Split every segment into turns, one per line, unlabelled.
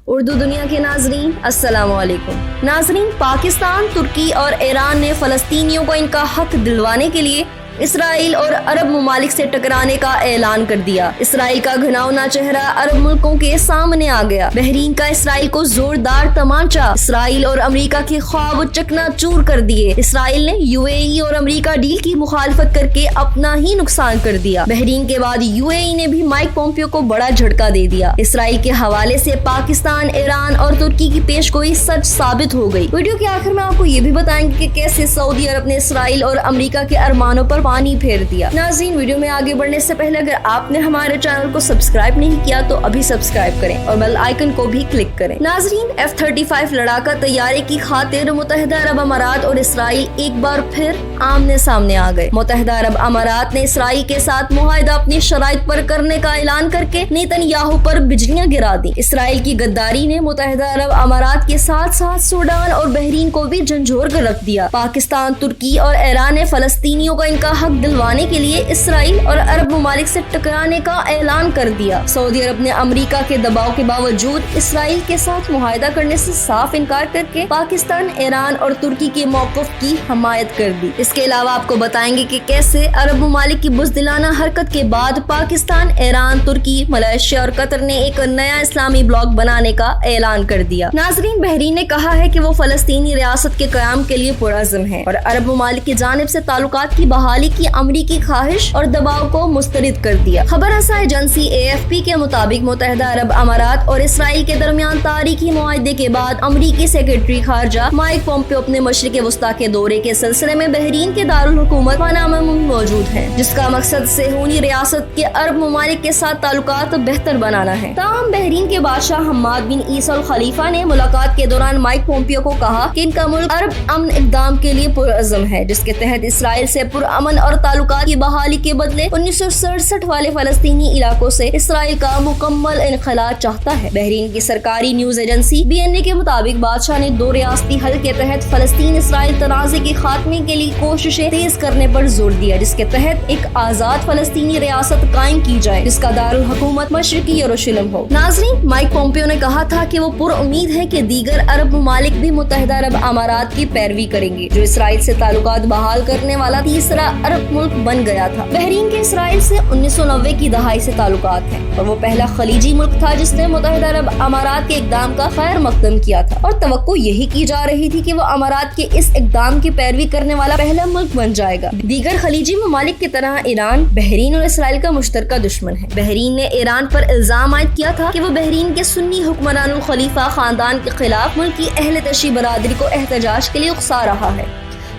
اردو دنیا کے ناظرین السلام علیکم۔ ناظرین، پاکستان، ترکی اور ایران نے فلسطینیوں کو ان کا حق دلوانے کے لیے اسرائیل اور عرب ممالک سے ٹکرانے کا اعلان کر دیا۔ اسرائیل کا گھناؤنا چہرہ عرب ملکوں کے سامنے آ گیا۔ بحرین کا اسرائیل کو زوردار تمانچہ، اسرائیل اور امریکہ کے خواب چکنا چور کر دیے۔ اسرائیل نے UAE اور امریکہ ڈیل کی مخالفت کر کے اپنا ہی نقصان کر دیا۔ بحرین کے بعد UAE نے بھی مائک پومپیو کو بڑا جھٹکا دے دیا۔ اسرائیل کے حوالے سے پاکستان، ایران اور ترکی کی پیش گوئی سچ ثابت ہو گئی۔ ویڈیو کے آخر میں آپ کو یہ بھی بتائیں گے کہ کیسے سعودی عرب نے اسرائیل اور امریکہ کے ارمانوں پر پانی پھیر دیا۔ ناظرین، ویڈیو میں آگے بڑھنے سے پہلے اگر آپ نے ہمارے چینل کو سبسکرائب نہیں کیا تو ابھی سبسکرائب کریں اور بیل آئیکن کو بھی کلک کریں۔ ناظرین، F-35 لڑاکا طیارے کی خاطر متحدہ عرب امارات اور اسرائیل ایک بار پھر آمنے سامنے آ گئے۔ متحدہ عرب امارات نے اسرائیل کے ساتھ معاہدہ اپنی شرائط پر کرنے کا اعلان کر کے نیتن یاہو پر بجلیاں گرا دی۔ اسرائیل کی غداری نے متحدہ عرب امارات کے ساتھ ساتھ سوڈان اور بحرین کو بھی جھنجھوڑ کر رکھ دیا۔ پاکستان، ترکی اور ایران نے فلسطینیوں کو ان کا حق دلوانے کے لیے اسرائیل اور عرب ممالک سے ٹکرانے کا اعلان کر دیا۔ سعودی عرب نے امریکہ کے دباؤ کے باوجود اسرائیل کے ساتھ معاہدہ کرنے سے صاف انکار کر کے پاکستان، ایران اور ترکی کے موقف کی حمایت کر دی۔ اس کے علاوہ آپ کو بتائیں گے کہ کیسے عرب ممالک کی بزدلانہ حرکت کے بعد پاکستان، ایران، ترکی، ملائیشیا اور قطر نے ایک نیا اسلامی بلاک بنانے کا اعلان کر دیا۔ ناظرین، بحرین نے کہا ہے کہ وہ فلسطینی ریاست کے قیام کے لیے پرعزم ہے اور عرب ممالک کی جانب سے تعلقات کی بحالی کی امریکی خواہش اور دباؤ کو مسترد کر دیا۔ خبر رساں ایجنسی AFP کے مطابق متحدہ عرب امارات اور اسرائیل کے درمیان تاریخی معاہدے کے بعد امریکی سیکرٹری خارجہ مائک پومپیو اپنے مشرق وسطیٰ کے دورے کے سلسلے میں بحرین کے دارالحکومت پاناما میں موجود ہیں، جس کا مقصد صہیونی ریاست کے عرب ممالک کے ساتھ تعلقات بہتر بنانا ہے۔ تاہم بحرین کے بادشاہ حماد بن عیسی الخلیفہ نے ملاقات کے دوران مائک پومپیو کو کہا کہ ان کا ملک عرب امن اقدام کے لیے پرعزم ہے، جس کے تحت اسرائیل سے پرامن اور تعلقات کی بحالی کے بدلے 1967 والے فلسطینی علاقوں سے اسرائیل کا مکمل انخلا چاہتا ہے۔ بحرین کی سرکاری نیوز ایجنسی BNA کے مطابق بادشاہ نے دو ریاستی حل کے تحت فلسطین اسرائیل تنازع کے خاتمے کے لیے کوششیں تیز کرنے پر زور دیا، جس کے تحت ایک آزاد فلسطینی ریاست قائم کی جائے جس کا دارالحکومت مشرقی یروشلم ہو۔ ناظرین، مائک پومپیو نے کہا تھا کہ وہ پر امید ہے کہ دیگر عرب ممالک بھی متحدہ عرب امارات کی پیروی کریں گے، جو اسرائیل سے تعلقات بحال کرنے والا تیسرا عرب ملک بن گیا تھا۔ بحرین کے اسرائیل سے 1990 کی دہائی سے تعلقات ہیں اور وہ پہلا خلیجی ملک تھا جس نے متحدہ عرب امارات کے اقدام کا خیر مقدم کیا تھا، اور توقع یہی کی جا رہی تھی کہ وہ امارات کے اس اقدام کی پیروی کرنے والا پہلا ملک بن جائے گا۔ دیگر خلیجی ممالک کی طرح ایران بحرین اور اسرائیل کا مشترکہ دشمن ہے۔ بحرین نے ایران پر الزام عائد کیا تھا کہ وہ بحرین کے سنی حکمران الخلیفہ خاندان کے خلاف ملکی اہل تشیع برادری کو احتجاج کے لیے اکسا رہا ہے۔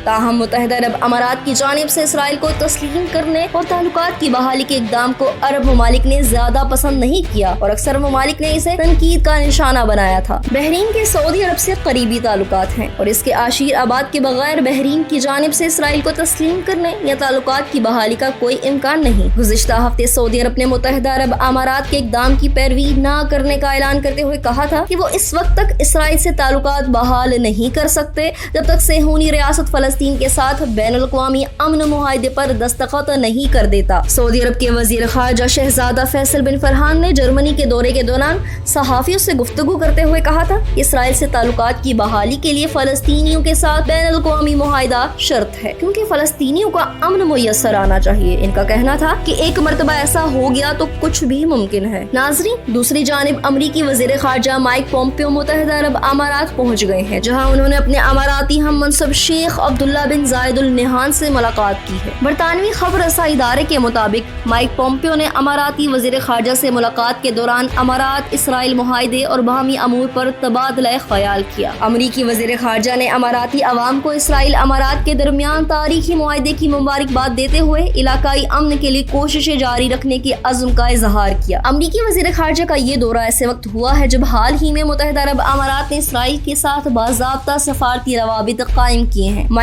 تاہم متحدہ عرب امارات کی جانب سے اسرائیل کو تسلیم کرنے اور تعلقات کی بحالی کے اقدام کو عرب ممالک نے زیادہ پسند نہیں کیا اور اکثر ممالک نے اسے تنقید کا نشانہ بنایا تھا۔ بحرین کے سعودی عرب سے قریبی تعلقات ہیں اور اس کے عشیر آباد کے بغیر بحرین کی جانب سے اسرائیل کو تسلیم کرنے یا تعلقات کی بحالی کا کوئی امکان نہیں۔ گزشتہ ہفتے سعودی عرب نے متحدہ عرب امارات کے اقدام کی پیروی نہ کرنے کا اعلان کرتے ہوئے کہا تھا کہ وہ اس وقت تک اسرائیل سے تعلقات بحال نہیں کر سکتے جب تک صہیونی ریاست فلسطین کے ساتھ بین الاقوامی امن معاہدے پر دستخط نہیں کر دیتا۔ سعودی عرب کے وزیر خارجہ شہزادہ فیصل بن فرحان نے جرمنی کے دورے کے دوران صحافیوں سے گفتگو کرتے ہوئے کہا تھا کہ اسرائیل سے تعلقات کی بحالی کے لیے فلسطینیوں کے ساتھ بین الاقوامی معاہدہ شرط ہے، کیونکہ فلسطینیوں کا امن میسر آنا چاہیے۔ ان کا کہنا تھا کہ ایک مرتبہ ایسا ہو گیا تو کچھ بھی ممکن ہے۔ ناظرین، دوسری جانب امریکی وزیر خارجہ مائک پومپیو متحدہ عرب امارات پہنچ گئے ہیں، جہاں انہوں نے اپنے اماراتی ہم منصب شیخ عبداللہ بن زائد النہیان سے ملاقات کی ہے۔ برطانوی خبر رساں ادارے کے مطابق مائک پومپیو نے اماراتی وزیر خارجہ سے ملاقات کے دوران امارات اسرائیل معاہدے اور باہمی امور پر تبادلہ خیال کیا۔ امریکی وزیر خارجہ نے اماراتی عوام کو اسرائیل امارات کے درمیان تاریخی معاہدے کی مبارکباد دیتے ہوئے علاقائی امن کے لیے کوششیں جاری رکھنے کے عزم کا اظہار کیا۔ امریکی وزیر خارجہ کا یہ دورہ ایسے وقت ہوا ہے جب حال ہی میں متحدہ عرب امارات نے اسرائیل کے ساتھ باضابطہ سفارتی روابط قائم کیے ہیں۔